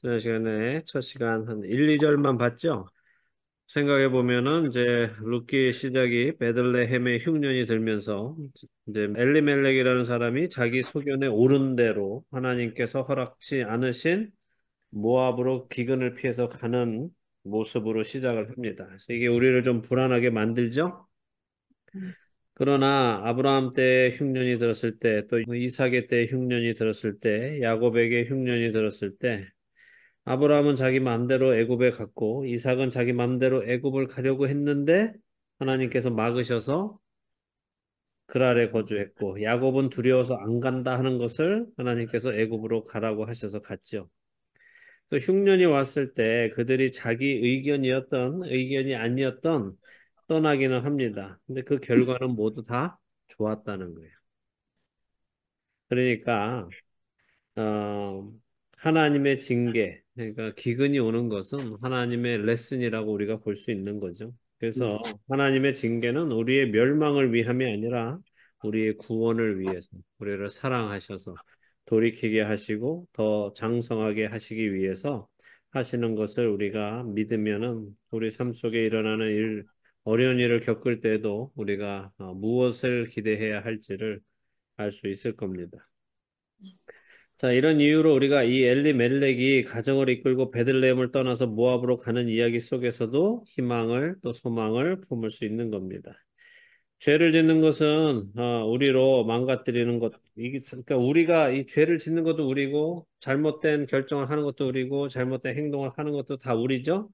지난 시간에 첫 시간 한 1, 2절만 봤죠? 생각해 보면은 이제 룻기 시작이 베들레헴의 흉년이 들면서 이제 엘리멜렉이라는 사람이 자기 소견에 옳은 대로 하나님께서 허락치 않으신 모압으로 기근을 피해서 가는 모습으로 시작을 합니다. 그래서 이게 우리를 좀 불안하게 만들죠? 그러나 아브라함 때 흉년이 들었을 때, 또 이삭의 때 흉년이 들었을 때, 야곱에게 흉년이 들었을 때 아브라함은 자기 마음대로 애굽에 갔고 이삭은 자기 마음대로 애굽을 가려고 했는데 하나님께서 막으셔서 그랄에 거주했고 야곱은 두려워서 안 간다 하는 것을 하나님께서 애굽으로 가라고 하셔서 갔죠. 그래서 흉년이 왔을 때 그들이 자기 의견이었던 의견이 아니었던 떠나기는 합니다. 근데 그 결과는 모두 다 좋았다는 거예요. 그러니까 어, 하나님의 징계, 그러니까 기근이 오는 것은 하나님의 레슨이라고 우리가 볼 수 있는 거죠. 그래서 하나님의 징계는 우리의 멸망을 위함이 아니라 우리의 구원을 위해서, 우리를 사랑하셔서 돌이키게 하시고 더 장성하게 하시기 위해서 하시는 것을 우리가 믿으면은 우리 삶 속에 일어나는 어려운 일을 겪을 때도 우리가 무엇을 기대해야 할지를 알 수 있을 겁니다. 자, 이런 이유로 우리가 이 엘리멜렉이 가정을 이끌고 베들레헴을 떠나서 모압으로 가는 이야기 속에서도 희망을 또 소망을 품을 수 있는 겁니다. 죄를 짓는 것은 우리로 망가뜨리는 것, 이게 그러니까 우리가 이 죄를 짓는 것도 우리고 잘못된 결정을 하는 것도 우리고 잘못된 행동을 하는 것도 다 우리죠.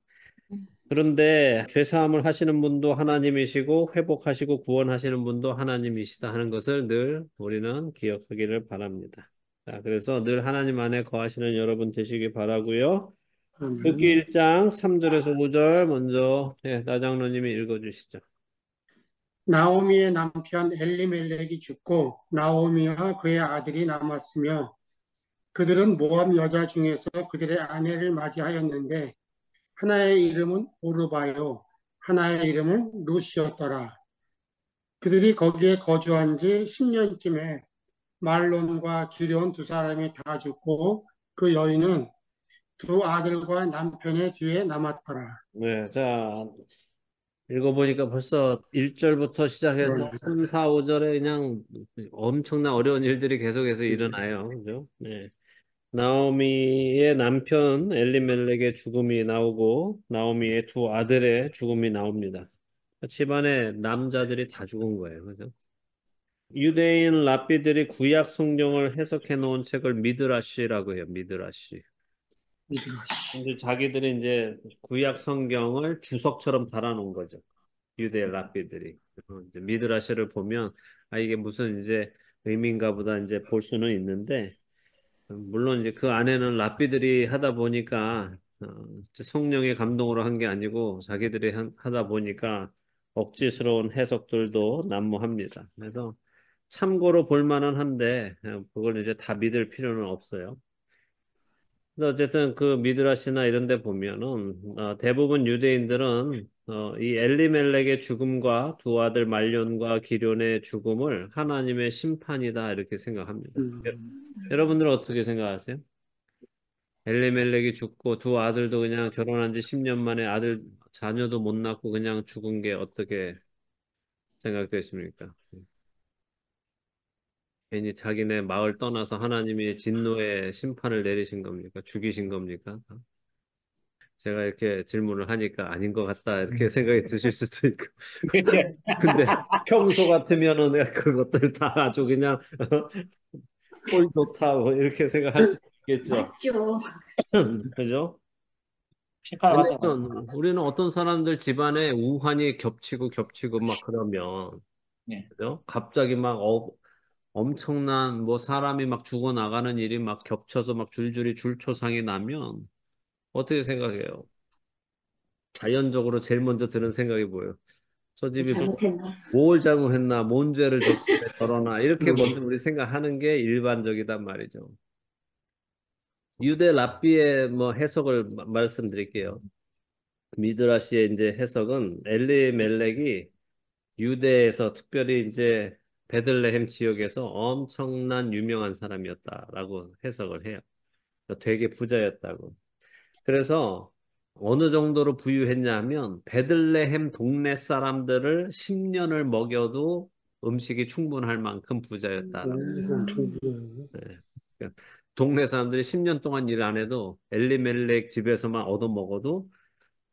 그런데 죄 사함을 하시는 분도 하나님이시고 회복하시고 구원하시는 분도 하나님이시다 하는 것을 늘 우리는 기억하기를 바랍니다. 자, 그래서 늘 하나님 안에 거하시는 여러분 되시기 바라고요. 기 아멘. 1장 3절에서 5절 먼저 나장로님이 읽어주시죠. 나오미의 남편 엘리멜렉이 죽고 나오미와 그의 아들이 남았으며 그들은 모압 여자 중에서 그들의 아내를 맞이하였는데 하나의 이름은 오르바요 하나의 이름은 루시였더라. 그들이 거기에 거주한 지 10년쯤에 말론과 기럧 두 사람이 다 죽고 그 여인은 두 아들과 남편의 뒤에 남았더라. 네, 자, 읽어보니까 벌써 1절부터 시작해서 3, 4, 5절에 그냥 엄청난 어려운 일들이 계속해서 일어나요. 그죠? 네. 나오미의 남편 엘리멜렉의 죽음이 나오고 나오미의 두 아들의 죽음이 나옵니다. 집안의 남자들이 다 죽은 거예요. 그죠? 유대인 랍비들이 구약 성경을 해석해 놓은 책을 미드라시라고 해요. 미드라시. 근데 자기들이 이제 구약 성경을 주석처럼 달아놓은 거죠. 유대 랍비들이. 이제 미드라시를 보면 아 이게 무슨 이제 의미인가 보다 이제 볼 수는 있는데 물론 이제 그 안에는 랍비들이 하다 보니까 성령의 감동으로 한 게 아니고 자기들이 하다 보니까 억지스러운 해석들도 난무합니다. 그래서 참고로 볼 만은 한데 그걸 이제 다 믿을 필요는 없어요. 근데 어쨌든 그 미드라시나 이런 데 보면은 대부분 유대인들은 이 엘리멜렉의 죽음과 두 아들 말론과 기럧의 죽음을 하나님의 심판이다 이렇게 생각합니다. 여러분들은 어떻게 생각하세요? 엘리멜렉이 죽고 두 아들도 그냥 결혼한 지 10년 만에 아들 자녀도 못 낳고 그냥 죽은 게 어떻게 생각되십니까? 괜히 자기네 마을 떠나서 하나님이 진노의 심판을 내리신 겁니까? 죽이신 겁니까? 제가 이렇게 질문을 하니까 아닌 것 같다 이렇게 생각이 드실 수도 있고 그치? 근데 평소 같으면은 내가 그것들 다 아주 그냥 꼴 좋다 뭐 이렇게 생각할 수 있겠죠. 맞죠. 그죠? 심판을 받은 거죠. 왜냐면 우리는 어떤 사람들 집안에 우환이 겹치고 겹치고 막 그러면 네. 그죠? 갑자기 막 엄청난 뭐 사람이 막 죽어나가는 일이 막 겹쳐서 막 줄줄이 줄초상이 나면 어떻게 생각해요? 자연적으로 제일 먼저 드는 생각이 뭐예요? 저 집이 잘못했나? 뭘 잘못했나, 뭔 죄를 졌길래 저러나 이렇게 먼저 우리 생각하는 게 일반적이단 말이죠. 유대 랍비의 뭐 해석을 말씀드릴게요. 미드라시의 이제 해석은 엘리멜렉이 유대에서 특별히 이제 베들레헴 지역에서 엄청난 유명한 사람이었다라고 해석을 해요. 되게 부자였다고. 그래서 어느 정도로 부유했냐면 베들레헴 동네 사람들을 10년을 먹여도 음식이 충분할 만큼 부자였다라고. 엄청 부여해요. 네. 그러니까 동네 사람들이 10년 동안 일 안 해도 엘리멜렉 집에서만 얻어 먹어도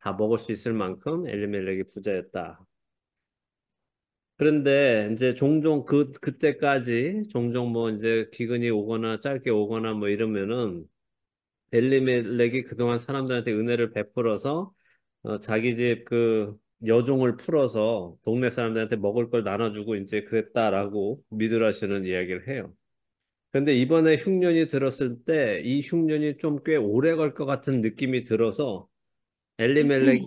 다 먹을 수 있을 만큼 엘리멜렉이 부자였다. 그런데 이제 종종 그때까지 종종 뭐 이제 기근이 오거나 짧게 오거나 뭐 이러면은 엘리멜렉이 그동안 사람들한테 은혜를 베풀어서 자기 집 그 여종을 풀어서 동네 사람들한테 먹을 걸 나눠주고 이제 그랬다라고 미드라시는 이야기를 해요. 근데 이번에 흉년이 들었을 때 이 흉년이 좀 꽤 오래 갈 것 같은 느낌이 들어서 엘리멜렉이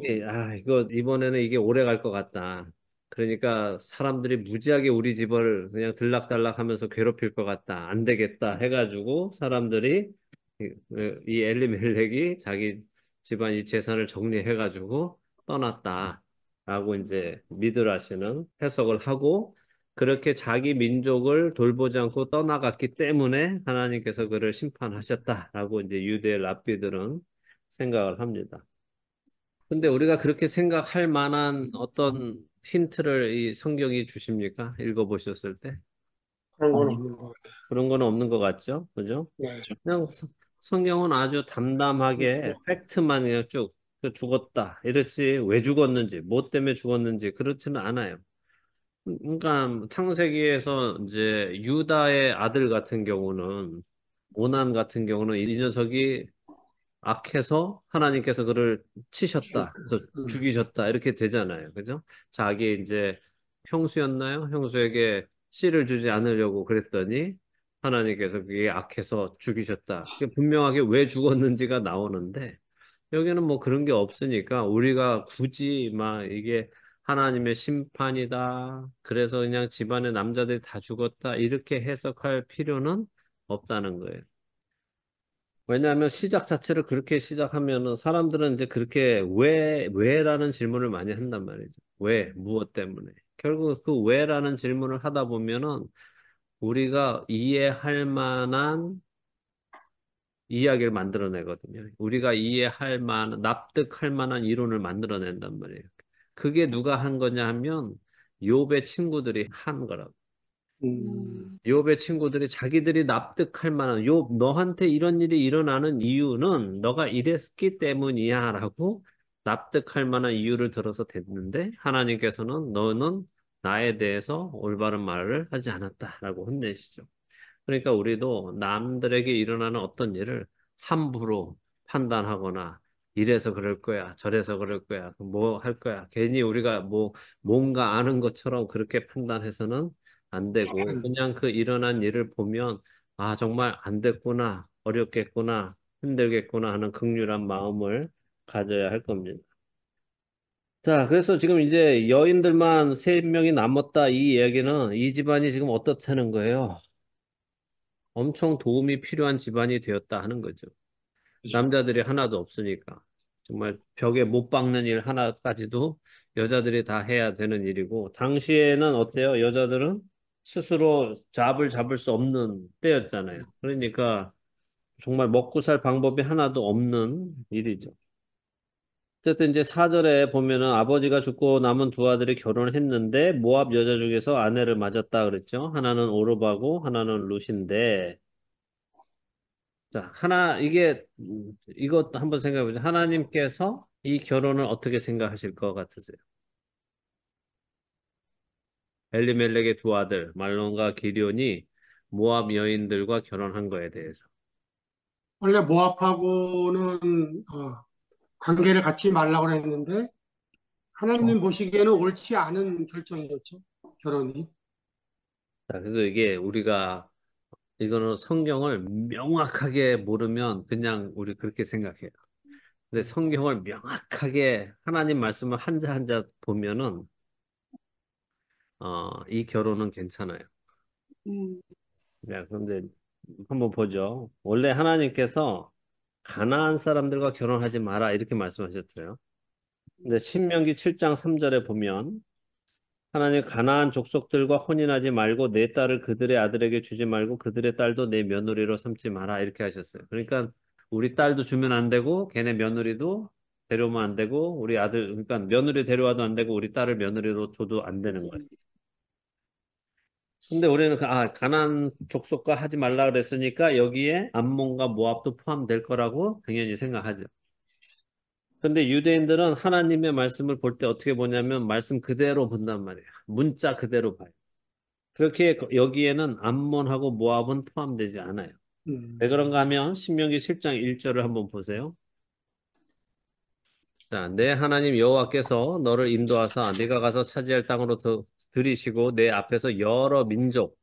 이거 이번에는 이게 오래 갈 것 같다. 그러니까 사람들이 무지하게 우리 집을 그냥 들락달락하면서 괴롭힐 것 같다. 안 되겠다 해가지고 사람들이 이 엘리멜렉이 자기 집안 이 재산을 정리해가지고 떠났다라고 이제 미드라시는 해석을 하고 그렇게 자기 민족을 돌보지 않고 떠나갔기 때문에 하나님께서 그를 심판하셨다라고 이제 유대 랍비들은 생각을 합니다. 근데 우리가 그렇게 생각할 만한 어떤 힌트를 이 성경이 주십니까? 읽어보셨을 때? 그런 건 아니, 없는 것 같아요. 그런 거는 없는 것 같죠? 그죠? 네. 그냥 성경은 아주 담담하게 그렇죠. 팩트만 그냥 쭉 죽었다. 이렇지 왜 죽었는지, 뭐 때문에 죽었는지 그렇지는 않아요. 그러니까 창세기에서 이제 유다의 아들 같은 경우는 오난 같은 경우는 이 녀석이 악해서 하나님께서 그를 치셨다. 그래서 죽이셨다. 이렇게 되잖아요. 그죠? 자기 이제 형수였나요? 형수에게 씨를 주지 않으려고 그랬더니 하나님께서 그게 악해서 죽이셨다. 그게 분명하게 왜 죽었는지가 나오는데 여기는 뭐 그런 게 없으니까 우리가 굳이 막 이게 하나님의 심판이다. 그래서 그냥 집안의 남자들이 다 죽었다. 이렇게 해석할 필요는 없다는 거예요. 왜냐하면 시작 자체를 그렇게 시작하면은 사람들은 이제 그렇게 왜라는 질문을 많이 한단 말이죠. 왜, 무엇 때문에. 결국 그 왜라는 질문을 하다 보면은 우리가 이해할 만한 이야기를 만들어내거든요. 우리가 이해할 만한, 납득할 만한 이론을 만들어낸단 말이에요. 그게 누가 한 거냐 하면 욥의 친구들이 한 거라고. 욥의 친구들이 자기들이 납득할 만한 욥 너한테 이런 일이 일어나는 이유는 너가 이랬기 때문이야라고 납득할 만한 이유를 들어서 됐는데 하나님께서는 너는 나에 대해서 올바른 말을 하지 않았다라고 혼내시죠. 그러니까 우리도 남들에게 일어나는 어떤 일을 함부로 판단하거나 이래서 그럴 거야, 저래서 그럴 거야, 뭐 할 거야. 괜히 우리가 뭐 뭔가 아는 것처럼 그렇게 판단해서는 안 되고 그냥 그 일어난 일을 보면 아, 정말 안 됐구나, 어렵겠구나, 힘들겠구나 하는 극률한 마음을 가져야 할 겁니다. 자, 그래서 지금 이제 여인들만 세 명이 남았다 이 이야기는 이 집안이 지금 어떻다는 거예요? 엄청 도움이 필요한 집안이 되었다 하는 거죠. 남자들이 하나도 없으니까. 정말 벽에 못 박는 일 하나까지도 여자들이 다 해야 되는 일이고, 당시에는 어때요? 여자들은 스스로 잡을 잡을 수 없는 때였잖아요. 그러니까 정말 먹고 살 방법이 하나도 없는 일이죠. 어쨌든 이제 4절에 보면은 아버지가 죽고 남은 두 아들이 결혼을 했는데 모압 여자 중에서 아내를 맞았다 그랬죠. 하나는 오르바고 하나는 룻인데 자, 이것도 한번 생각해 보죠. 하나님께서 이 결혼을 어떻게 생각하실 것 같으세요? 엘리멜렉의 두 아들, 말론과 기럯이 모압 여인들과 결혼한 거에 대해서. 원래 모압하고는 관계를 갖지 말라고 했는데 하나님 보시기에는 옳지 않은 결정이었죠. 결혼이. 자, 그래서 이게 이거는 성경을 명확하게 모르면 그냥 우리 그렇게 생각해요. 근데 성경을 명확하게 하나님 말씀을 한자 한자 보면은, 이 결혼은 괜찮아요. 음, 네, 그런데 한번 보죠. 원래 하나님께서 가나안 사람들과 결혼하지 마라 이렇게 말씀하셨어요. 근데 신명기 7장 3절에 보면 하나님 가나안 족속들과 혼인하지 말고 내 딸을 그들의 아들에게 주지 말고 그들의 딸도 내 며느리로 삼지 마라 이렇게 하셨어요. 그러니까 우리 딸도 주면 안 되고 걔네 며느리도 데려오면 안 되고 우리 아들 그러니까 며느리 데려와도 안 되고 우리 딸을 며느리로 줘도 안 되는 거예요. 근데 우리는 가나안 족속과 하지 말라 그랬으니까 여기에 암몬과 모압도 포함될 거라고 당연히 생각하죠. 근데 유대인들은 하나님의 말씀을 볼 때 어떻게 보냐면 말씀 그대로 본단 말이에요. 문자 그대로 봐요. 그렇게 여기에는 암몬하고 모압은 포함되지 않아요. 왜 음, 그런가 하면 신명기 7장 1절을 한번 보세요. 자, 내 하나님 여호와께서 너를 인도하사 네가 가서 차지할 땅으로 들이시고 내 앞에서 여러 민족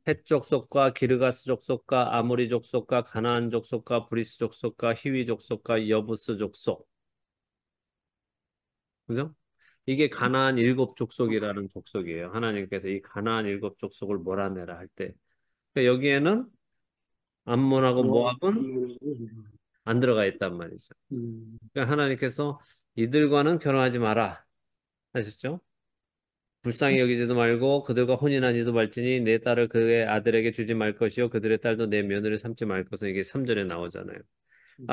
헷 족속과 기르가스 족속과 아모리 족속과 가나안 족속과 브리스 족속과 히위 족속과 여부스 족속. 그죠? 이게 가나안 일곱 족속이라는 족속이에요. 하나님께서 이 가나안 일곱 족속을 몰아내라 할 때. 그러니까 여기에는 암몬하고 뭐, 모압은 안 들어가 있단 말이죠. 음, 그러니까 하나님께서 이들과는 결혼하지 마라 하셨죠? 불쌍히 여기지도 말고 그들과 혼인하지도 말지니 내 딸을 그의 아들에게 주지 말 것이요 그들의 딸도 내 며느리 삼지 말 것은 이게 3절에 나오잖아요.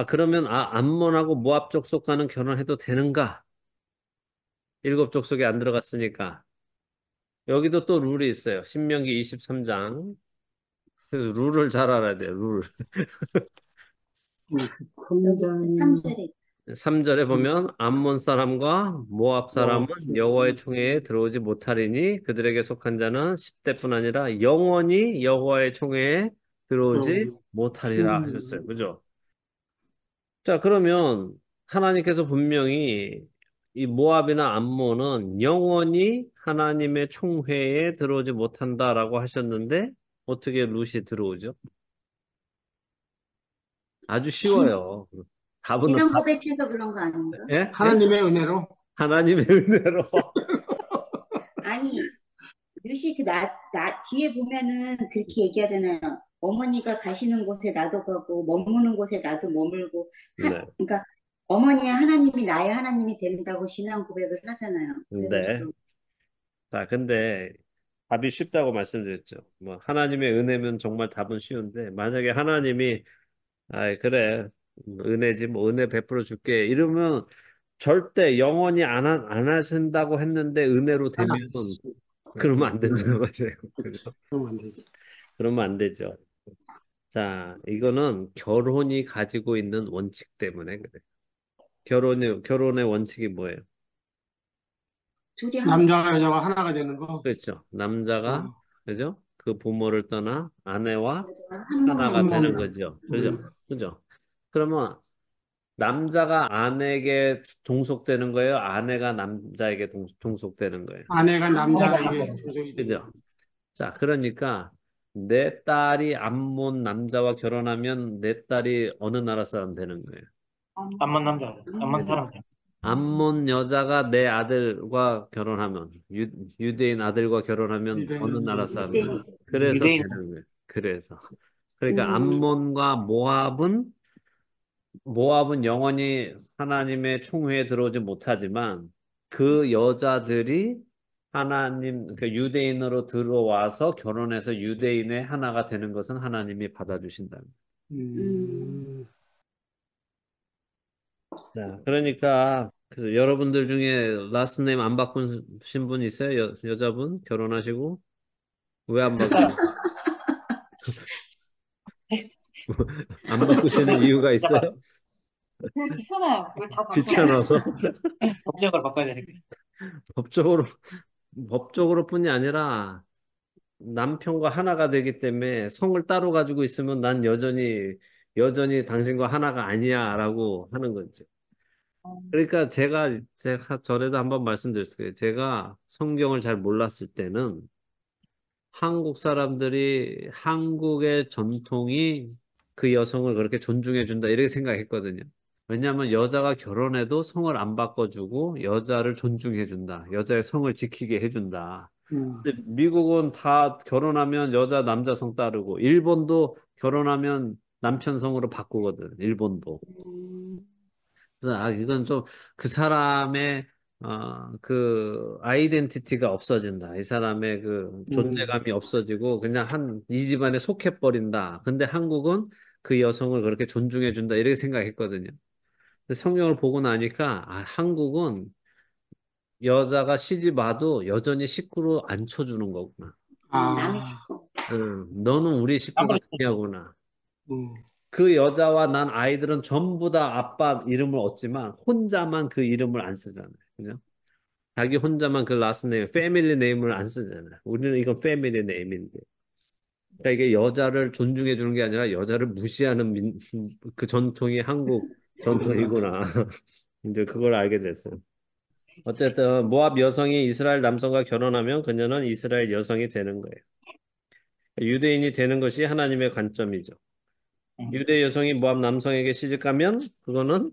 그러면 암몬하고 모압 족속과는 결혼해도 되는가? 일곱 족속에 안 들어갔으니까. 여기도 또 룰이 있어요. 신명기 23장. 그래서 룰을 잘 알아야 돼요. 룰. 여기 3절에 3절에 보면 암몬 사람과 모압 사람은 여호와의 총회에 들어오지 못하리니 그들에게 속한 자는 10대뿐 아니라 영원히 여호와의 총회에 들어오지 못하리라 하셨어요. 그죠? 자, 그러면 하나님께서 분명히 이 모압이나 암몬은 영원히 하나님의 총회에 들어오지 못한다라고 하셨는데 어떻게 룻이 들어오죠? 아주 쉬워요. 답은 신앙 고백해서 그런 거 아닌가? 예? 예? 하나님의 은혜로. 하나님의 은혜로. 아니, 유시 뒤에 보면은 그렇게 얘기하잖아요. 어머니가 가시는 곳에 나도 가고, 머무는 곳에 나도 머물고, 네. 그러니까 어머니의 하나님이 나의 하나님이 된다고 신앙 고백을 하잖아요. 네. 그래가지고, 자, 근데 답이 쉽다고 말씀드렸죠. 뭐 하나님의 은혜면 정말 답은 쉬운데 만약에 하나님이 그래 은혜지 뭐 은혜 베풀어 줄게 이러면 절대 영원히 안 하신다고 했는데 은혜로 안 되면 하지. 그러면 안 된다는 말이에요. 그죠? 그러면 안 되지. 그러면 안 되죠. 자, 이거는 결혼이 가지고 있는 원칙 때문에 그래. 결혼의 원칙이 뭐예요? 둘이 한, 남자와 여자가 하나가 되는 거. 그렇죠. 남자가 어, 그죠? 그 부모를 떠나 아내와 한 하나가 몸에, 한 되는 몸. 거죠. 그죠? 그죠? 그러면 남자가 아내에게 종속되는 거예요? 아내가 남자에게 종속되는 거예요? 아내가 남자에게 아내가 조정이 되는 그죠? 거. 자, 그러니까 내 딸이 암몬 남자와 결혼하면 내 딸이 어느 나라 사람 되는 거예요? 암만 남자, 암만 사람. 암몬 여자가 내 아들과 결혼하면 유대인 아들과 결혼하면 어느 나라 사람 되는 거예요? 유대인. 그래서 유대인. 되는 거예요. 그래서 그러니까 음, 암몬과 모압은 영원히 하나님의 총회에 들어오지 못하지만 그 여자들이 하나님, 그 유대인으로 들어와서 결혼해서 유대인의 하나가 되는 것은 하나님이 받아주신다. 음. 자, 그러니까 여러분들 중에 라스트 네임 안 바꾸신 분 있어요? 여자분 결혼하시고 왜 안 바꾸세요? 안 바꾸시는 이유가 있어요? 잠깐, 귀찮아요. 그걸 다 귀찮아서 법적을 바꿔야 되니까. 법적으로 법적으로뿐이 아니라 남편과 하나가 되기 때문에 성을 따로 가지고 있으면 난 여전히 당신과 하나가 아니야라고 하는 거죠. 그러니까 제가 전에도 한번 말씀드렸어요. 제가 성경을 잘 몰랐을 때는 한국 사람들이 한국의 전통이 그 여성을 그렇게 존중해 준다 이렇게 생각했거든요. 왜냐하면 여자가 결혼해도 성을 안 바꿔주고 여자를 존중해 준다. 여자의 성을 지키게 해준다. 음, 근데 미국은 다 결혼하면 여자 남자 성 따르고 일본도 결혼하면 남편 성으로 바꾸거든. 일본도. 그래서 이건 좀 그 사람의 그 아이덴티티가 없어진다. 이 사람의 그 음, 존재감이 없어지고 그냥 이 집안에 속해 버린다. 근데 한국은 그 여성을 그렇게 존중해 준다 이렇게 생각했거든요. 근데 성경을 보고 나니까 한국은 여자가 시집 와도 여전히 식구로 안 쳐주는 거구나. 남의 아, 식구. 너는 우리 식구가 아무리 아니야구나. 음, 그 여자와 난 아이들은 전부 다 아빠 이름을 얻지만 혼자만 그 이름을 안 쓰잖아요. 그죠? 자기 혼자만 그 라스트 네임, 패밀리 네임을 안 쓰잖아요. 우리는 이건 패밀리 네임인데. 그러니까 이게 여자를 존중해 주는 게 아니라 여자를 무시하는 그 전통이 한국 전통이구나. 이제 그걸 알게 됐어요. 어쨌든 모압 여성이 이스라엘 남성과 결혼하면 그녀는 이스라엘 여성이 되는 거예요. 유대인이 되는 것이 하나님의 관점이죠. 유대 여성이 모압 남성에게 시집가면 그거는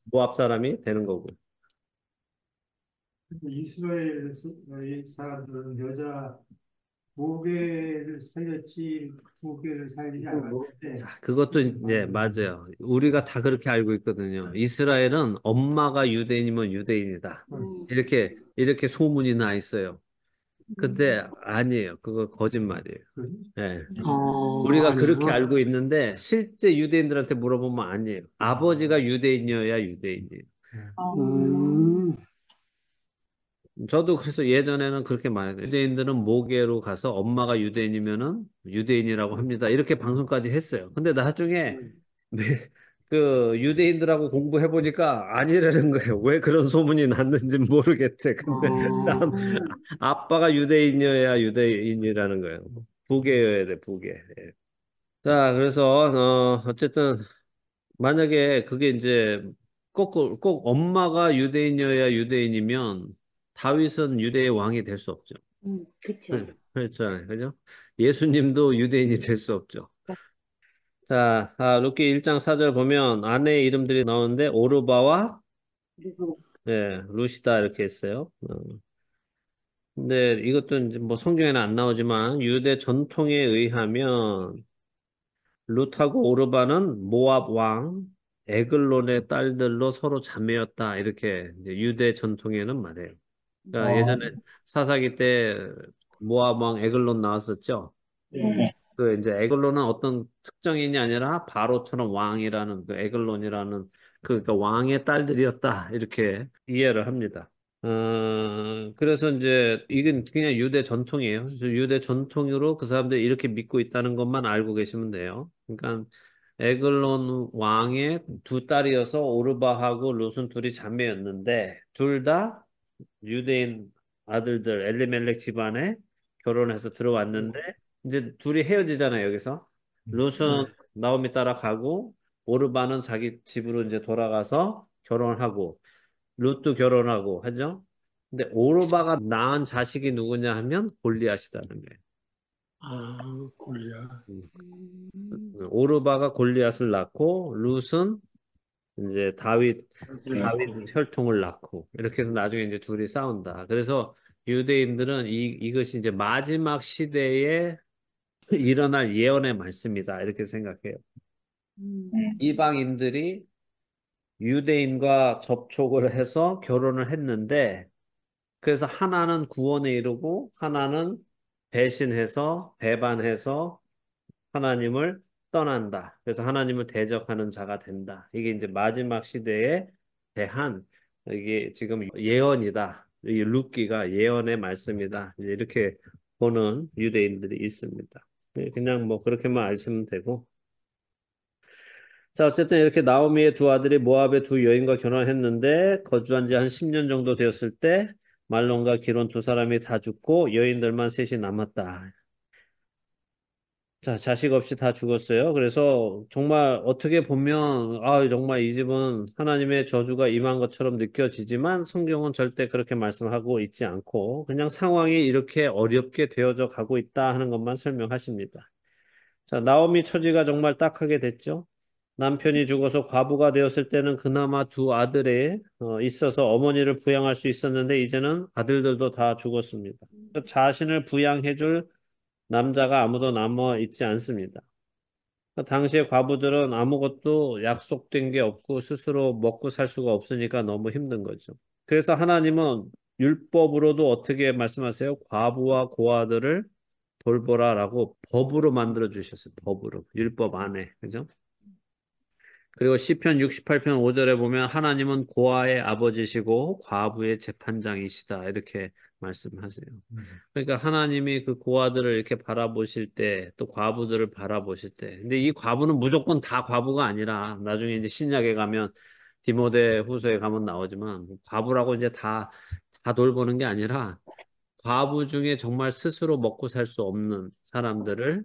모압 사람이 되는 거고요. 이스라엘 사람들은 여자 모계를 살렸지 부계를 살리지 않았는데 자, 그것도 이제 맞아요. 우리가 다 그렇게 알고 있거든요. 이스라엘은 엄마가 유대인이면 유대인이다. 음. 이렇게 소문이 나 있어요. 근데 아니에요. 그거 거짓말이에요. 예. 우리가 그렇게 아니에요. 알고 있는데 실제 유대인들한테 물어보면 아니에요. 아버지가 유대인이어야 유대인이에요. 음, 저도 그래서 예전에는 그렇게 말해요. 유대인들은 모계로 가서 엄마가 유대인이면은 유대인이라고 합니다. 이렇게 방송까지 했어요. 근데 나중에 그 유대인들하고 공부해 보니까 아니라는 거예요. 왜 그런 소문이 났는지 모르겠대. 근데 난 어, 아빠가 유대인이어야 유대인이라는 거예요. 부계여야 돼, 부계. 예. 자, 그래서 어쨌든 만약에 그게 이제 꼭 엄마가 유대인이어야 유대인이면 다윗은 유대의 왕이 될 수 없죠. 그쵸. 그렇죠. 그죠? 예수님도 유대인이 될 수 없죠. 자, 루키 1장 4절 보면 아내의 이름들이 나오는데 오르바와 그리고 루시다 이렇게 했어요. 근데 이것도 이제 뭐 성경에는 안 나오지만 유대 전통에 의하면 룻하고 오르바는 모압 왕 에글론의 딸들로 서로 자매였다. 이렇게 이제 유대 전통에는 말해요. 그러니까 예전에 사사기 때 모압 왕 에글론 나왔었죠. 네. 그 이제 에글론은 어떤 특정인이 아니라 바로처럼 왕이라는 그 에글론이라는 그러니까 왕의 딸들이었다. 이렇게 이해를 합니다. 그래서 이제 이건 그냥 유대 전통이에요. 그래서 유대 전통으로 그 사람들이 이렇게 믿고 있다는 것만 알고 계시면 돼요. 그러니까 에글론 왕의 두 딸이어서 오르바하고 룻은 둘이 자매였는데 둘 다 유대인 아들들 엘리멜렉 집안에 결혼해서 들어왔는데 이제 둘이 헤어지잖아요, 여기서. 룻은 네. 나오미 따라가고 오르바는 자기 집으로 이제 돌아가서 결혼하고 룻도 결혼하고 하죠. 근데 오르바가 낳은 자식이 누구냐 하면 골리앗이라는 거예요. 아, 골리앗. 음. 오르바가 골리앗을 낳고 룻은 이제 다윗 혈통을 낳고 이렇게 해서 나중에 이제 둘이 싸운다. 그래서 유대인들은 이것이 이제 마지막 시대에 일어날 예언의 말씀이다. 이렇게 생각해요. 이방인들이 유대인과 접촉을 해서 결혼을 했는데 그래서 하나는 구원에 이르고 하나는 배신해서 배반해서 하나님을 떠난다. 그래서 하나님을 대적하는 자가 된다. 이게 이제 마지막 시대에 대한 이게 지금 예언이다. 이 룻기가 예언의 말씀이다. 이제 이렇게 보는 유대인들이 있습니다. 네, 그냥 뭐 그렇게만 아시면 되고. 자, 어쨌든 이렇게 나오미의 두 아들이 모압의 두 여인과 결혼했는데 거주한 지 한 10년 정도 되었을 때 말론과 기론 두 사람이 다 죽고 여인들만 셋이 남았다. 자, 자식 없이 다 죽었어요. 그래서 정말 어떻게 보면, 정말 이 집은 하나님의 저주가 임한 것처럼 느껴지지만 성경은 절대 그렇게 말씀하고 있지 않고 그냥 상황이 이렇게 어렵게 되어져 가고 있다 하는 것만 설명하십니다. 자, 나오미 처지가 정말 딱하게 됐죠. 남편이 죽어서 과부가 되었을 때는 그나마 두 아들이 있어서 어머니를 부양할 수 있었는데 이제는 아들들도 다 죽었습니다. 자신을 부양해줄 남자가 아무도 남아 있지 않습니다. 당시의 과부들은 아무것도 약속된 게 없고 스스로 먹고 살 수가 없으니까 너무 힘든 거죠. 그래서 하나님은 율법으로도 어떻게 말씀하세요? 과부와 고아들을 돌보라라고 법으로 만들어 주셨어요. 법으로. 율법 안에. 그죠? 그리고 시편 68편 5절에 보면 하나님은 고아의 아버지시고 과부의 재판장이시다. 이렇게 말씀하세요. 그러니까 하나님이 그 고아들을 이렇게 바라보실 때, 또 과부들을 바라보실 때. 근데 이 과부는 무조건 다 과부가 아니라, 나중에 이제 신약에 가면, 디모데 후서에 가면 나오지만, 과부라고 이제 다 돌보는 게 아니라, 과부 중에 정말 스스로 먹고 살 수 없는 사람들을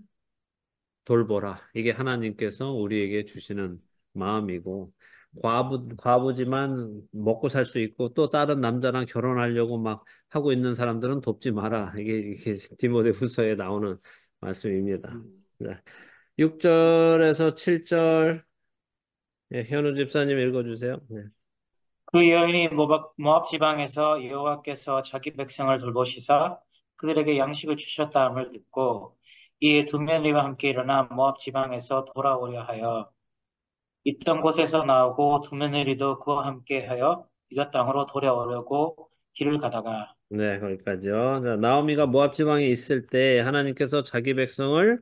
돌보라. 이게 하나님께서 우리에게 주시는 마음이고, 과부지만 먹고 살 수 있고, 또 다른 남자랑 결혼하려고 막 하고 있는 사람들은 돕지 마라. 이게 디모데 후서에 나오는 말씀입니다. 자, 6절에서 7절, 현우 집사님 읽어주세요. 네. 그 여인이 모압 지방에서 여호와께서 자기 백성을 돌보시사 그들에게 양식을 주셨다함을 듣고 이에 두 며느리와 함께 일어나 모압 지방에서 돌아오려 하여 있던 곳에서 나오고 두 며느리도 그와 함께하여 유다 땅으로 돌아오려고 길을 가다가 네, 거기까지요. 자, 나오미가 모압 지방에 있을 때 하나님께서 자기 백성을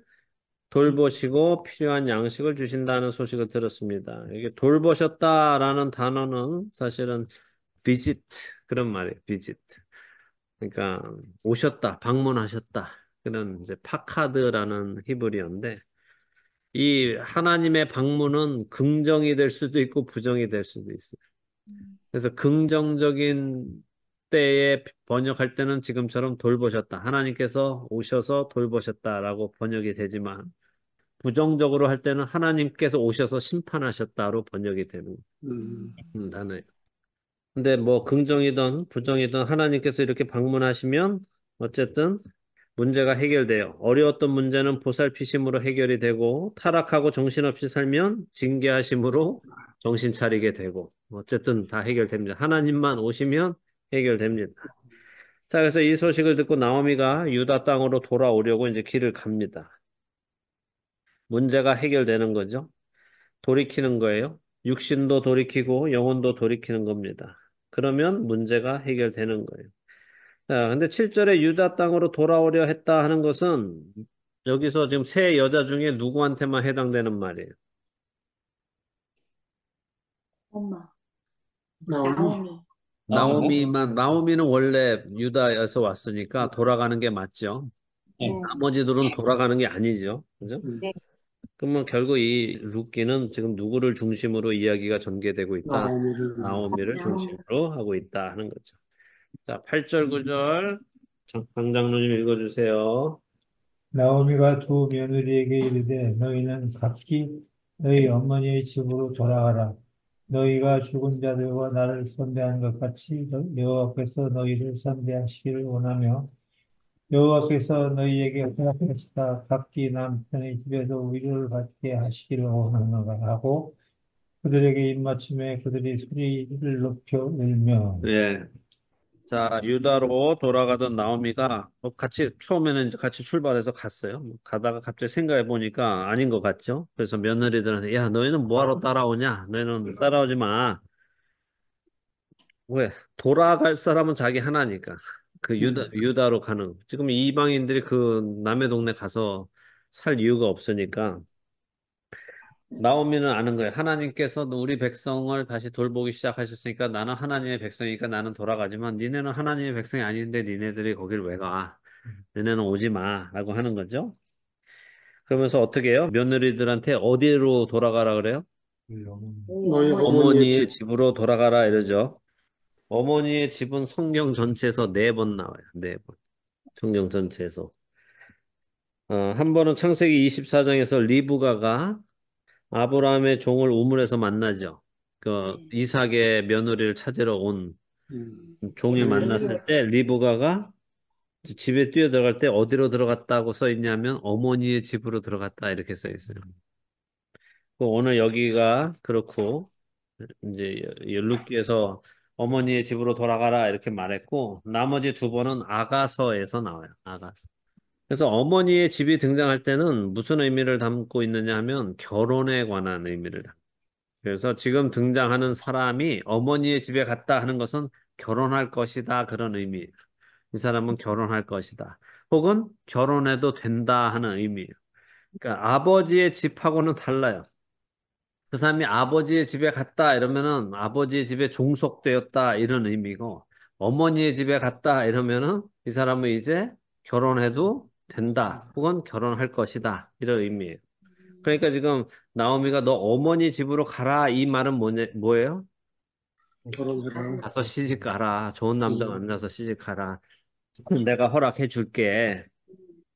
돌보시고 필요한 양식을 주신다는 소식을 들었습니다. 이게 돌보셨다라는 단어는 사실은 visit 그런 말이에요. visit. 그러니까 오셨다, 방문하셨다. 그런 이제 파카드라는 히브리어인데 이 하나님의 방문은 긍정이 될 수도 있고 부정이 될 수도 있어요. 그래서 긍정적인 때에 번역할 때는 지금처럼 돌보셨다. 하나님께서 오셔서 돌보셨다라고 번역이 되지만 부정적으로 할 때는 하나님께서 오셔서 심판하셨다로 번역이 되는 단어예요. 근데 뭐 긍정이든 부정이든 하나님께서 이렇게 방문하시면 어쨌든 문제가 해결돼요. 어려웠던 문제는 보살피심으로 해결이 되고 타락하고 정신없이 살면 징계하심으로 정신 차리게 되고 어쨌든 다 해결됩니다. 하나님만 오시면 해결됩니다. 자, 그래서 이 소식을 듣고 나오미가 유다 땅으로 돌아오려고 이제 길을 갑니다. 문제가 해결되는 거죠. 돌이키는 거예요. 육신도 돌이키고 영혼도 돌이키는 겁니다. 그러면 문제가 해결되는 거예요. 자, 근데 7절에 유다 땅으로 돌아오려 했다 하는 것은 여기서 지금 세 여자 중에 누구한테만 해당되는 말이에요. 엄마, 나오미. 나오미. 나오미는 원래 유다에서 왔으니까 돌아가는 게 맞죠. 네. 나머지들은 돌아가는 게 아니죠. 그죠? 네. 그러면 결국 이 룻기는 지금 누구를 중심으로 이야기가 전개되고 있다? 나오미를 나오미. 중심으로 하고 있다 하는 거죠. 자, 8절, 9절. 강장로님 읽어주세요. 나오미가 두 며느리에게 이르되 너희는 각기 너희 어머니의 집으로 돌아가라. 너희가 죽은 자들과 나를 선대한 것 같이 여호와께서 너희를 선대하시기를 원하며 여호와께서 너희에게 허락하시다 각기 남편의 집에서 위로를 받게 하시기를 원하노라 하고 그들에게 입맞춤에 그들이 소리를 높여 울며 예. 자, 유다로 돌아가던 나오미가 같이 처음에는 이제 같이 출발해서 갔어요. 가다가 갑자기 생각해 보니까 아닌 것 같죠. 그래서 며느리들한테 야, 너희는 뭐하러 따라오냐? 너희는 따라오지 마. 왜? 돌아갈 사람은 자기 하나니까. 그 유다로 가는. 지금 이방인들이 그 남의 동네 가서 살 이유가 없으니까 나오미는 아는 거예요. 하나님께서 우리 백성을 다시 돌보기 시작하셨으니까 나는 하나님의 백성이니까 나는 돌아가지만 니네는 하나님의 백성이 아닌데 니네들이 거길 왜 가? 너네는 오지 마. 라고 하는 거죠. 그러면서 어떻게 해요? 며느리들한테 어디로 돌아가라 그래요? 너희 어머니의 어머니의 집. 집으로 돌아가라 이러죠. 어머니의 집은 성경 전체에서 네 번 나와요. 네 번. 성경 전체에서. 한 번은 창세기 24장에서 리브가가 아브라함의 종을 우물에서 만나죠. 그 네. 이삭의 며느리를 찾으러 온 종이 만났을 엘리야스. 때 리브가가 집에 뛰어들어갈 때 어디로 들어갔다고 써 있냐면 어머니의 집으로 들어갔다 이렇게 써 있어요. 오늘 여기가 그렇고 이제 룻기에서 어머니의 집으로 돌아가라 이렇게 말했고 나머지 두 번은 아가서에서 나와요. 아가서. 그래서 어머니의 집이 등장할 때는 무슨 의미를 담고 있느냐 하면 결혼에 관한 의미를 담고. 그래서 지금 등장하는 사람이 어머니의 집에 갔다 하는 것은 결혼할 것이다 그런 의미예요. 이 사람은 결혼할 것이다. 혹은 결혼해도 된다 하는 의미예요. 그러니까 아버지의 집하고는 달라요. 그 사람이 아버지의 집에 갔다 이러면은 아버지의 집에 종속되었다 이런 의미고 어머니의 집에 갔다 이러면은 이 사람은 이제 결혼해도 된다 혹은 결혼할 것이다 이런 의미예요. 그러니까 지금 나오미가 너 어머니 집으로 가라 이 말은 뭐예요? 결혼해라. 가서 시집 가라. 좋은 남자 만나서 시집 가라. 내가 허락해 줄게.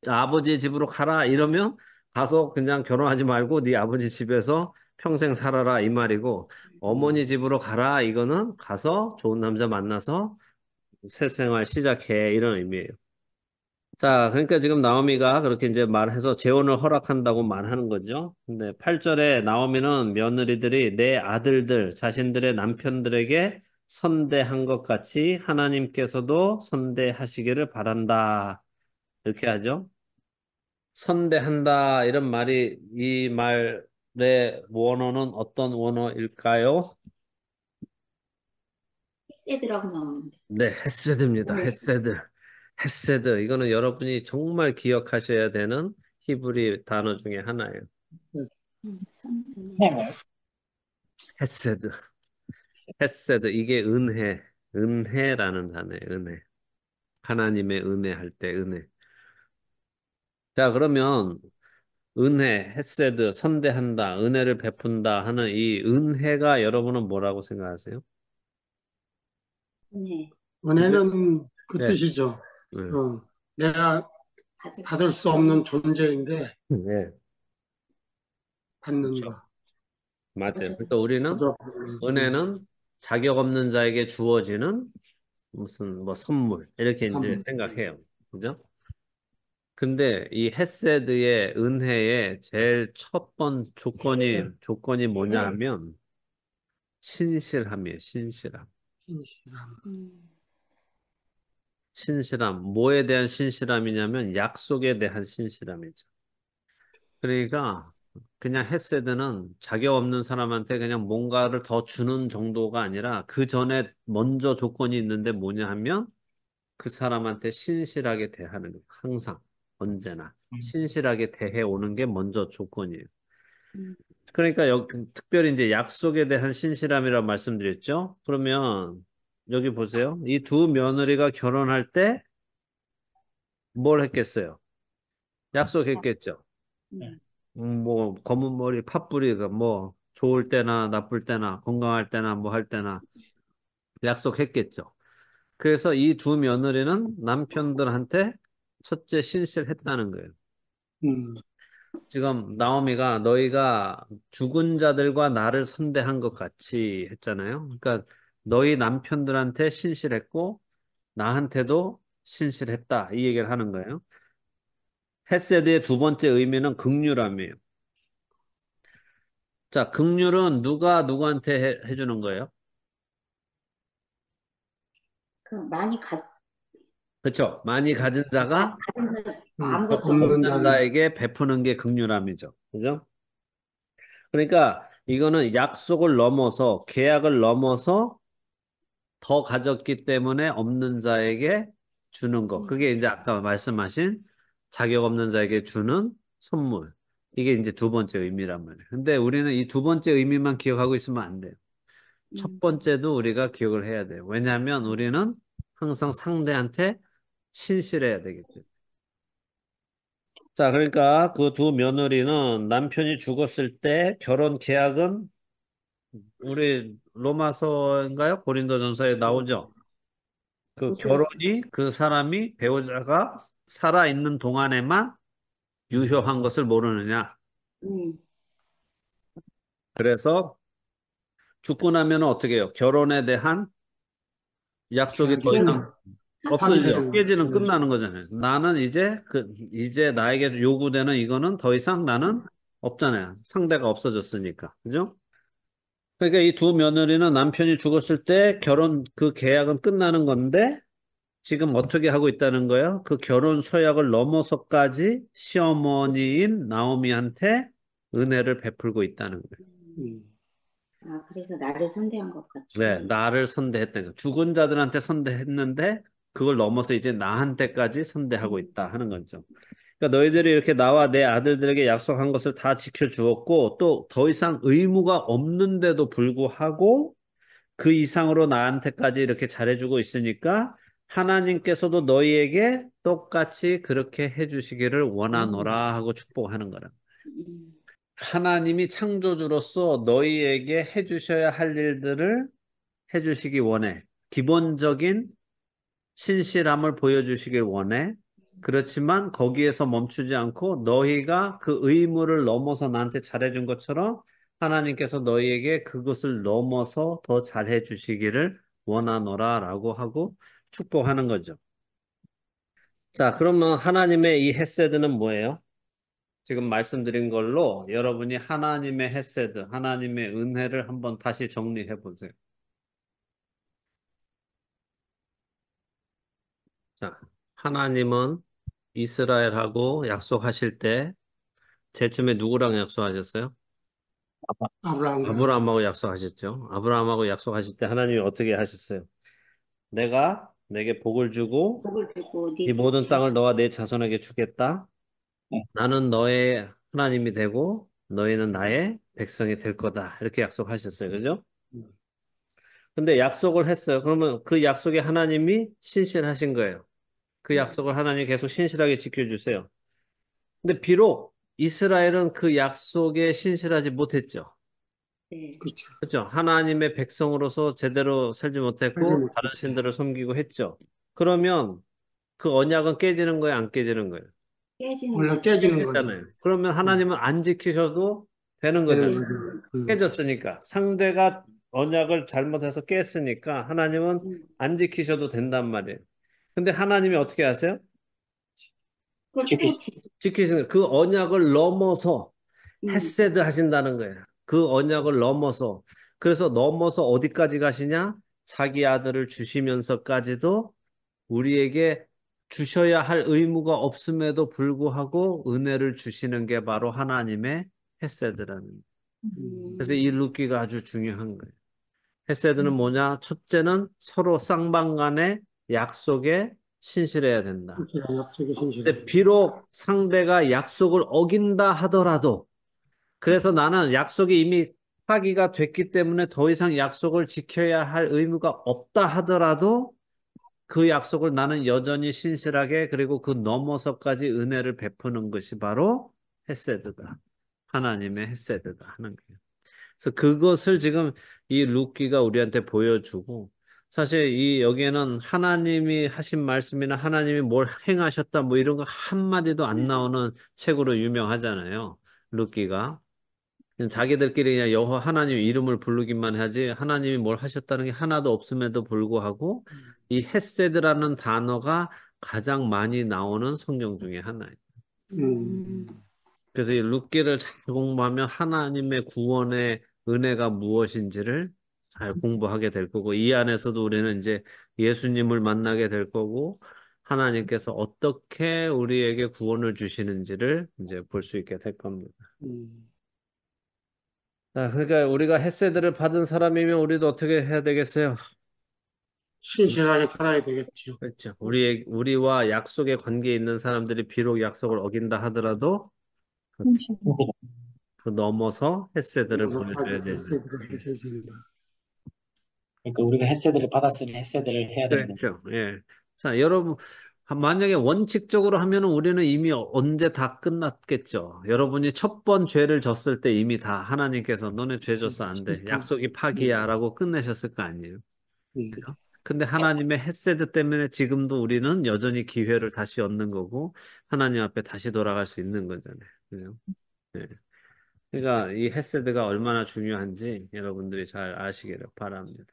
아버지 집으로 가라 이러면 가서 그냥 결혼하지 말고 네 아버지 집에서 평생 살아라 이 말이고 어머니 집으로 가라 이거는 가서 좋은 남자 만나서 새 생활 시작해 이런 의미예요. 자, 그러니까 지금 나오미가 그렇게 이제 말해서 재혼을 허락한다고 말하는 거죠. 근데 8절에 나오미는 며느리들이 내 아들들, 자신들의 남편들에게 선대한 것 같이 하나님께서도 선대하시기를 바란다. 이렇게 하죠. 선대한다 이런 말이 이 말의 원어는 어떤 원어일까요? 세드라고 나오는데. 네, 헤세드입니다. 네. 헤세드. 헤세드. 이거는 여러분이 정말 기억하셔야 되는 히브리 단어 중에 하나예요. 네. 헤세드. 헤세드. 이게 은혜. 은혜라는 단어예요. 은혜. 하나님의 은혜 할 때 은혜. 자, 그러면 은혜, 헤세드, 선대한다, 은혜를 베푼다 하는 이 은혜가 여러분은 뭐라고 생각하세요? 네. 은혜는 그 네. 뜻이죠. 네. 내가 가족. 받을 수 없는 존재인데 네. 받는다. 맞아요. 맞아요. 그러니까 우리는 은혜는 자격 없는 자에게 주어지는 무슨 뭐 선물 이렇게 이제 선물. 생각해요. 그죠? 근데 이 헤세드의 은혜의 제일 첫 번 조건이 뭐냐 하면 신실함이에요. 신실함. 신실함. 신실함. 뭐에 대한 신실함이냐면 약속에 대한 신실함이죠. 그러니까 그냥 헤세드는 자격 없는 사람한테 그냥 뭔가를 더 주는 정도가 아니라 그 전에 먼저 조건이 있는데 뭐냐 하면 그 사람한테 신실하게 대하는 거예요. 항상 언제나 신실하게 대해 오는 게 먼저 조건이에요. 그러니까 특별히 이제 약속에 대한 신실함이라고 말씀드렸죠. 그러면 여기 보세요. 이 두 며느리가 결혼할 때 뭘 했겠어요? 약속했겠죠. 뭐 검은 머리 팥뿌리가 뭐 좋을 때나 나쁠 때나 건강할 때나 뭐 할 때나 약속했겠죠. 그래서 이 두 며느리는 남편들한테 첫째 신실했다는 거예요. 음. 지금 나오미가 너희가 죽은 자들과 나를 선대한 것 같이 했잖아요. 그러니까 너희 남편들한테 신실했고 나한테도 신실했다 이 얘기를 하는 거예요. 헤세드의 두 번째 의미는 긍휼함이에요. 자, 긍휼은 누가 누구한테 해주는 거예요? 그 많이 그렇죠. 많이 가진 자가 아무것도 없는 없는 자는 자에게 베푸는 게 긍휼함이죠. 그죠? 그러니까 이거는 약속을 넘어서 계약을 넘어서 더 가졌기 때문에 없는 자에게 주는 거. 그게 이제 아까 말씀하신 자격 없는 자에게 주는 선물. 이게 이제 두 번째 의미란 말이에요. 근데 우리는 이 두 번째 의미만 기억하고 있으면 안 돼요. 첫 번째도 우리가 기억을 해야 돼요. 왜냐하면 우리는 항상 상대한테 신실해야 되겠죠. 자, 그러니까 그 두 며느리는 남편이 죽었을 때 결혼 계약은 우리 로마서인가요? 고린도전서에 나오죠. 그 결혼이 그 사람이 배우자가 살아있는 동안에만 유효한 것을 모르느냐. 음. 그래서 죽고 나면 어떻게 해요? 결혼에 대한 약속이 더 계약이 이상 없어지죠. 파기되는 깨지는 끝나는 거잖아요. 나는 이제 나에게 요구되는 이거는 더 이상 나는 없잖아요. 상대가 없어졌으니까. 그죠? 그러니까 이 두 며느리는 남편이 죽었을 때 그 계약은 끝나는 건데 지금 어떻게 하고 있다는 거예요? 그 결혼 서약을 넘어서까지 시어머니인 나오미한테 은혜를 베풀고 있다는 거예요. 아, 그래서 나를 선대한 것 네, 같이. 나를 선대했다는 거예요. 죽은 자들한테 선대했는데 그걸 넘어서 이제 나한테까지 선대하고 있다 하는 거죠. 그러니까 너희들이 이렇게 나와 내 아들들에게 약속한 것을 다 지켜주었고 또 더 이상 의무가 없는데도 불구하고 그 이상으로 나한테까지 이렇게 잘해주고 있으니까 하나님께서도 너희에게 똑같이 그렇게 해주시기를 원하노라 하고 축복하는 거라. 음, 하나님이 창조주로서 너희에게 해주셔야 할 일들을 해주시기 원해. 기본적인 신실함을 보여주시길 원해. 그렇지만 거기에서 멈추지 않고 너희가 그 의무를 넘어서 나한테 잘해준 것처럼 하나님께서 너희에게 그것을 넘어서 더 잘해주시기를 원하노라 라고 하고 축복하는 거죠. 자, 그러면 하나님의 이 헤세드는 뭐예요? 지금 말씀드린 걸로 여러분이 하나님의 헤세드, 하나님의 은혜를 한번 다시 정리해 보세요. 자, 하나님은 이스라엘하고 약속하실 때 제쯤에 누구랑 약속하셨어요? 아브라함과 약속. 아브라함하고 약속하셨죠. 아브라함하고 약속하실 때 하나님이 어떻게 하셨어요? 내가 내게 복을 주고 복을 주고 이 네 모든 땅을 자손. 너와 내 자손에게 주겠다. 나는 너의 하나님이 되고 너희는 나의 백성이 될 거다. 이렇게 약속하셨어요. 그죠? 근데 약속을 했어요. 그러면 그 약속에 하나님이 신실하신 거예요. 그 약속을 하나님이 계속 신실하게 지켜주세요. 근데 비록 이스라엘은 그 약속에 신실하지 못했죠. 네. 그렇죠. 그렇죠. 하나님의 백성으로서 제대로 살지 살지 못했고 다른 못했지. 신들을 섬기고 했죠. 그러면 그 언약은 깨지는 거예요, 안 깨지는 거예요? 깨지는 원래 거죠. 깨지는 거죠. 깨졌잖아요. 그러면 음, 하나님은 안 지키셔도 되는 되는 거잖아요. 거죠. 깨졌으니까. 상대가 언약을 잘못해서 깼으니까 하나님은 음, 안 지키셔도 된단 말이에요. 근데 하나님이 어떻게 하세요? 그걸 또 지키시. 지키시는 그 언약을 넘어서 음, 헤세드 하신다는 거예요. 그 언약을 넘어서. 그래서 넘어서 어디까지 가시냐? 자기 아들을 주시면서까지도 우리에게 주셔야 할 의무가 없음에도 불구하고 은혜를 주시는 게 바로 하나님의 헤세드라는 거예요. 그래서 이 음, 룻기가 아주 중요한 거예요. 헤세드는 뭐냐? 첫째는 서로 쌍방간의 약속에 신실해야 된다. 신실한 약속의 신실함. 근데 비록 상대가 약속을 어긴다 하더라도 그래서 나는 약속이 이미 파기가 됐기 때문에 더 이상 약속을 지켜야 할 의무가 없다 하더라도 그 약속을 나는 여전히 신실하게 그리고 그 넘어서까지 은혜를 베푸는 것이 바로 헤세드다. 하나님의 헤세드다 하는 거예요. 그래서 그것을 지금 이 룻기가 우리한테 보여주고 사실 이 여기에는 하나님이 하신 말씀이나 하나님이 뭘 행하셨다 뭐 이런 거 한마디도 안 나오는 책으로 유명하잖아요. 룻기가. 그냥 자기들끼리 그냥 여호와 하나님 이름을 부르기만 하지 하나님이 뭘 하셨다는 게 하나도 없음에도 불구하고 이 헤세드라는 단어가 가장 많이 나오는 성경 중에 하나예요. 음, 그래서 이 룻기를 잘 공부하면 하나님의 구원의 은혜가 무엇인지를 잘 공부하게 될 거고 이 안에서도 우리는 이제 예수님을 만나게 될 거고 하나님께서 어떻게 우리에게 구원을 주시는지를 이제 볼 수 있게 될 겁니다. 음. 자, 그러니까 우리가 헤세드를 받은 사람이면 우리도 어떻게 해야 되겠어요? 신실하게 살아야 되겠죠. 그렇죠. 우리와 약속의 관계에 있는 사람들이 비록 약속을 어긴다 하더라도 그 넘어서 헤세드를 보여줘야 약속까지 되는. 헤세드를 해주신다. 그러니까 우리가 헤세드를 받았으니 헤세드를 해야 되는 거죠. 그렇죠. 예. 자, 여러분, 만약에 원칙적으로 하면은 우리는 이미 언제 다 끝났겠죠. 여러분이 첫 번 죄를 졌을 때 이미 다 하나님께서 너네 죄 졌어 안 돼. 그러니까, 약속이 파기야라고 끝내셨을 거 아니에요. 음, 그죠? 근데 하나님의 헤세드 때문에 지금도 우리는 여전히 기회를 다시 얻는 거고 하나님 앞에 다시 돌아갈 수 있는 거잖아요. 그죠? 예. 그러니까 이 헤세드가 얼마나 중요한지 여러분들이 잘 아시기를 바랍니다.